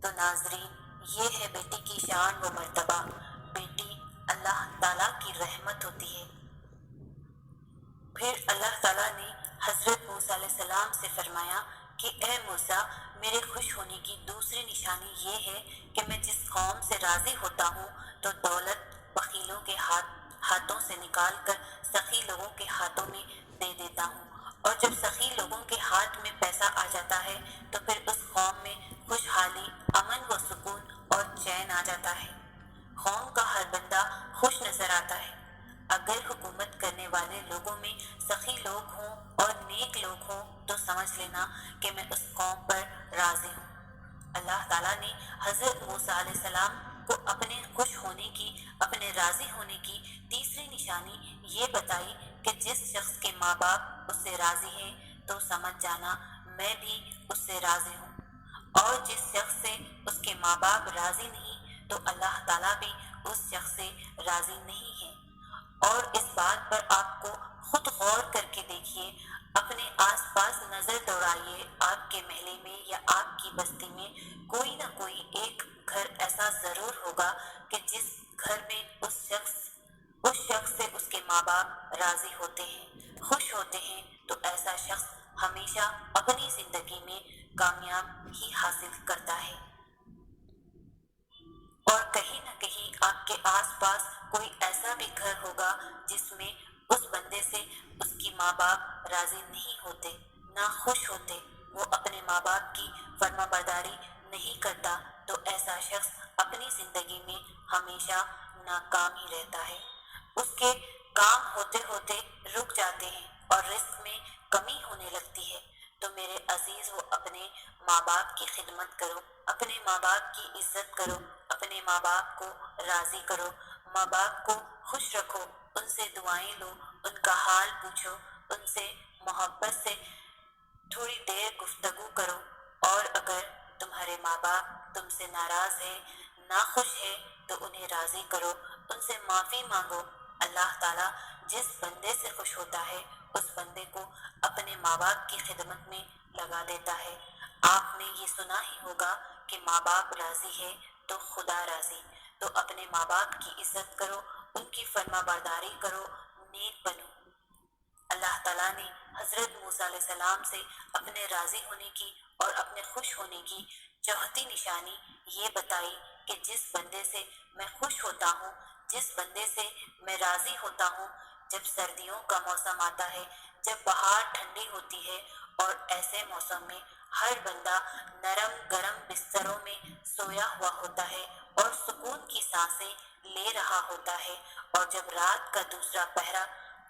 تو ناظرین، یہ ہے بیٹی کی شان و مرتبہ۔ بیٹی اللہ تعالیٰ کی رحمت ہوتی ہے۔ پھر اللہ تعالیٰ نے حضرت موسیٰ علیہ السلام سے فرمایا کہ اے موسیٰ، میرے خوش ہونے کی دوسری نشانی یہ ہے کہ میں جس قوم سے راضی ہوتا ہوں تو دولت بخیلوں کے ہاتھوں سے نکال کر سخی لوگوں کے ہاتھوں میں دے دیتا ہوں، اور جب سخی لوگوں کے ہاتھ میں پیسہ آ جاتا ہے تو پھر اس قوم میں خوشحالی، امن و سکون اور چین آ جاتا ہے۔ قوم کا ہر بندہ خوش نظر آتا ہے۔ اگر حکومت کرنے والے لوگوں میں سخی لوگ ہوں اور نیک لوگ ہوں تو سمجھ لینا کہ میں اس قوم پر راضی ہوں۔ اللہ تعالیٰ نے حضرت موسیٰ علیہ السلام کو اپنے خوش ہونے کی، اپنے راضی ہونے کی تیسری نشانی یہ بتائی کہ جس شخص کے ماں باپ اس سے راضی ہیں تو سمجھ جانا میں بھی اس سے راضی ہوں، اور جس شخص سے اس کے ماں باپ راضی نہیں تو اللہ تعالیٰ بھی اس شخص سے راضی نہیں ہے۔ اور اس بات پر آپ کو خود غور کر کے دیکھیے، اپنے آس پاس نظر دوڑائیے، آپ کے محلے میں یا آپ کی بستی میں کوئی نہ کوئی ایک گھر ایسا ضرور ہوگا کہ جس گھر میں اس شخص سے اس کے ماں باپ راضی ہوتے ہیں، خوش ہوتے ہیں، تو ایسا شخص ہمیشہ اپنی زندگی میں کامیاب ہی حاصل کرتا ہے۔ اور کہیں نہ کہیں آپ کے آس پاس کوئی ایسا بھی گھر ہوگا جس میں اس بندے سے اس کی ماں باپ راضی نہیں ہوتے، نہ خوش ہوتے، وہ اپنے ماں باپ کی فرما برداری نہیں کرتا، تو ایسا شخص اپنی زندگی میں ہمیشہ ناکام ہی رہتا ہے۔ اس کے کام ہوتے ہوتے رک جاتے ہیں اور رزق میں کمی ہونے لگتی ہے۔ تو میرے عزیز، وہ اپنے ماں باپ کی خدمت کرو، اپنے ماں باپ کی عزت کرو، اپنے ماں باپ کو راضی کرو، ماں باپ کو خوش رکھو، ان سے دعائیں لو، ان کا حال پوچھو، ان سے محبت سے تھوڑی دیر گفتگو کرو، اور اگر تمہارے ماں باپ تم سے ناراض ہے، ناخوش ہے، تو انہیں راضی کرو، ان سے معافی مانگو۔ اللہ تعالیٰ جس بندے سے خوش ہوتا ہے اس بندے کو اپنے ماں باپ کی خدمت میں لگا دیتا ہے۔ آپ نے یہ سنا ہی ہوگا کہ ماں باپ راضی ہے تو خدا راضی۔ تو اپنے ماں باپ کی عزت کرو، ان کی فرما برداری کرو، نیک بنو۔ اللہ تعالیٰ نے حضرت موسیٰ علیہ السلام سے اپنے راضی ہونے کی اور اپنے خوش ہونے کی چوتھی نشانی یہ بتائی کہ جس بندے سے میں خوش ہوتا ہوں، جس بندے سے میں راضی ہوتا ہوں، جب سردیوں کا موسم آتا ہے، جب بہار ٹھنڈی ہوتی ہے اور ایسے موسم میں ہر بندہ نرم گرم بستروں میں سویا ہوا ہوتا ہے اور سکون کی سانسیں لے رہا ہوتا ہے، اور جب رات کا دوسرا پہرا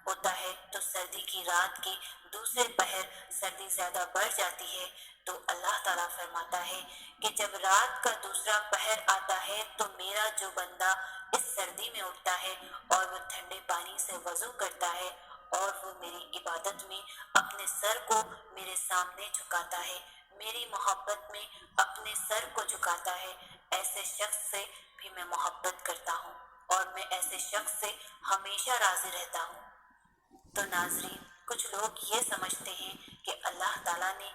ہوتا ہے تو سردی کی رات کے دوسرے پہر سردی زیادہ بڑھ جاتی ہے، تو اللہ تعالیٰ فرماتا ہے کہ جب رات کا دوسرا پہر آتا ہے تو میرا جو بندہ اس سردی میں اٹھتا ہے اور وہ ٹھنڈے پانی سے وضو کرتا ہے اور وہ میری عبادت میں اپنے سر کو میرے سامنے جھکاتا ہے، میری محبت میں اپنے سر کو جھکاتا ہے، ایسے شخص سے بھی میں محبت کرتا ہوں اور میں ایسے شخص سے ہمیشہ راضی رہتا ہوں۔ تو ناظرین، کچھ لوگ یہ سمجھتے ہیں کہ اللہ تعالیٰ نے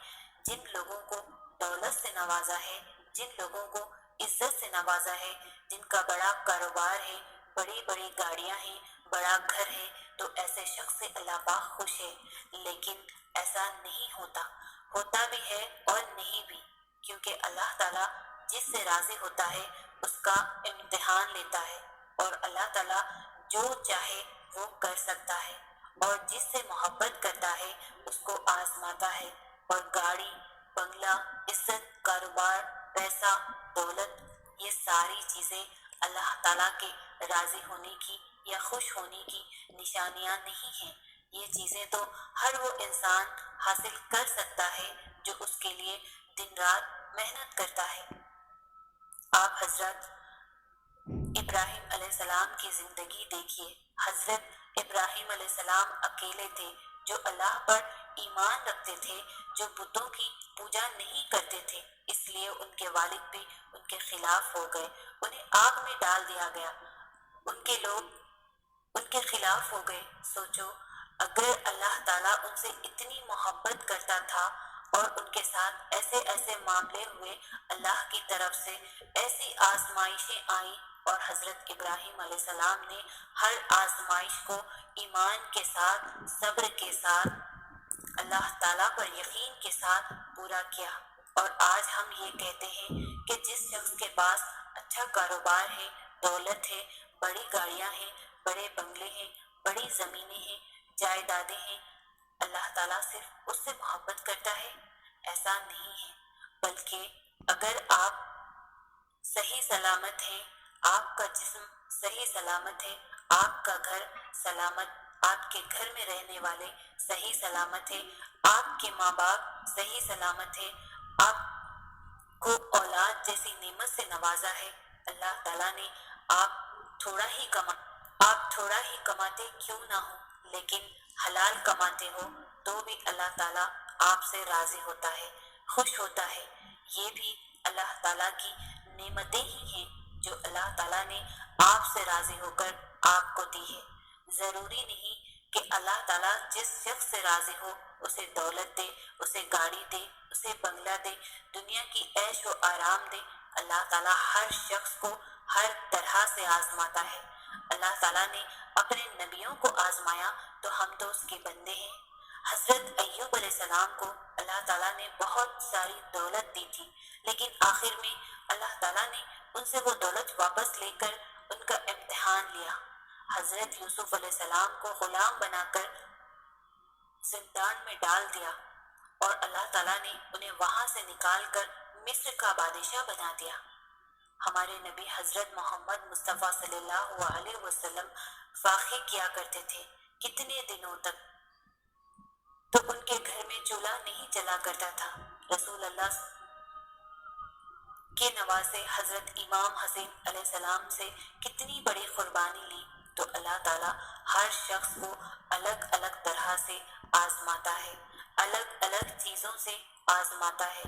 جن لوگوں کو دولت سے نوازا ہے، جن لوگوں کو عزت سے نوازا ہے، جن کا بڑا کاروبار ہے، بڑی بڑی گاڑیاں ہیں، بڑا گھر ہے، تو ایسے شخص سے اللہ پاک خوش ہے، لیکن ایسا نہیں ہوتا، ہوتا بھی ہے اور نہیں بھی، کیونکہ اللہ تعالیٰ جس سے راضی ہوتا ہے اس کا امتحان لیتا ہے، اور اللہ تعالیٰ جو چاہے وہ کر سکتا ہے، اور جس سے محبت کرتا ہے اس کو آزماتا ہے، اور گاڑی، بنگلہ، عزت، کاروبار، پیسہ، دولت، یہ ساری چیزیں اللہ تعالیٰ کے راضی ہونے کی یا خوش ہونے کی نشانیاں نہیں ہیں۔ یہ چیزیں تو ہر وہ انسان حاصل کر سکتا ہے جو اس کے لیے دن رات محنت کرتا ہے۔ آپ حضرت ابراہیم علیہ السلام کی زندگی دیکھیے۔ حضرت ابراہیم علیہ السلام اکیلے تھے جو اللہ پر ایمان رکھتے تھے، جو بتوں کی پوجا نہیں کرتے تھے، اس لیے ان کے والد بھی ان کے خلاف ہو گئے، انہیں آگ میں ڈال دیا گیا، ان کے لوگ ان کے خلاف ہو گئے۔ سوچو، اگر اللہ تعالیٰ ان سے اتنی محبت کرتا تھا اور ان کے ساتھ ایسے ایسے معاملے ہوئے، اللہ کی طرف سے ایسی آزمائشیں آئیں، اور حضرت ابراہیم علیہ السلام نے ہر آزمائش کو ایمان کے ساتھ، صبر کے ساتھ، اللہ تعالیٰ پر یقین کے ساتھ پورا کیا۔ اور آج ہم یہ کہتے ہیں کہ جس شخص کے پاس اچھا کاروبار ہے، دولت ہے، بڑی گاڑیاں ہیں، بڑے بنگلے ہیں، بڑی زمینیں ہیں، جائیدادیں ہیں، اللہ تعالیٰ صرف اس سے محبت کرتا ہے؟ ایسا نہیں ہے، بلکہ اگر آپ صحیح سلامت ہیں، آپ کا جسم صحیح سلامت ہے، آپ کا گھر سلامت، آپ کے گھر میں رہنے والے صحیح سلامت ہے، آپ کے ماں باپ صحیح سلامت ہے، آپ کو اولاد جیسی نعمت سے نوازا ہے، اللہ تعالیٰ نے، آپ تھوڑا ہی کما آپ تھوڑا ہی کماتے کیوں نہ ہو، لیکن حلال کماتے ہو تو بھی اللہ تعالیٰ آپ سے راضی ہوتا ہے، خوش ہوتا ہے۔ یہ بھی اللہ تعالیٰ کی نعمتیں ہی ہیں جو اللہ تعالیٰ نے آپ سے راضی ہو کر آپ کو دی ہے۔ ضروری نہیں کہ اللہ تعالیٰ جس شخص سے راضی ہو اسے دولت دے، اسے گاڑی دے، اسے بنگلہ دے، دنیا کی عیش و آرام دے۔ اللہ تعالیٰ ہر شخص کو ہر طرح سے آزماتا ہے۔ اللہ تعالیٰ نے اپنے نبیوں کو آزمایا تو ہم تو اس کے بندے ہیں۔ حضرت ایوب علیہ السلام کو اللہ تعالیٰ نے بہت ساری دولت دی تھی، لیکن آخر میں اللہ تعالیٰ نے ان سے وہ دولت واپس لے کر ان کا امتحان لیا۔ حضرت یوسف علیہ السلام کو غلام بنا کر زندان میں ڈال دیا، اور اللہ تعالیٰ نے انہیں وہاں سے نکال کر مصر کا بادشاہ بنا دیا۔ ہمارے نبی حضرت محمد مصطفیٰ صلی اللہ علیہ وسلم فاقے کیا کرتے تھے کتنے دنوں تک، تو ان کے گھر میں چولہا نہیں جلا کرتا تھا۔ رسول اللہ کے نواسے حضرت امام حسین علیہ السلام سے کتنی بڑی قربانی لی، تو اللہ تعالیٰ ہر شخص کو الگ الگ طرح سے آزماتا ہے، الگ الگ چیزوں سے آزماتا ہے۔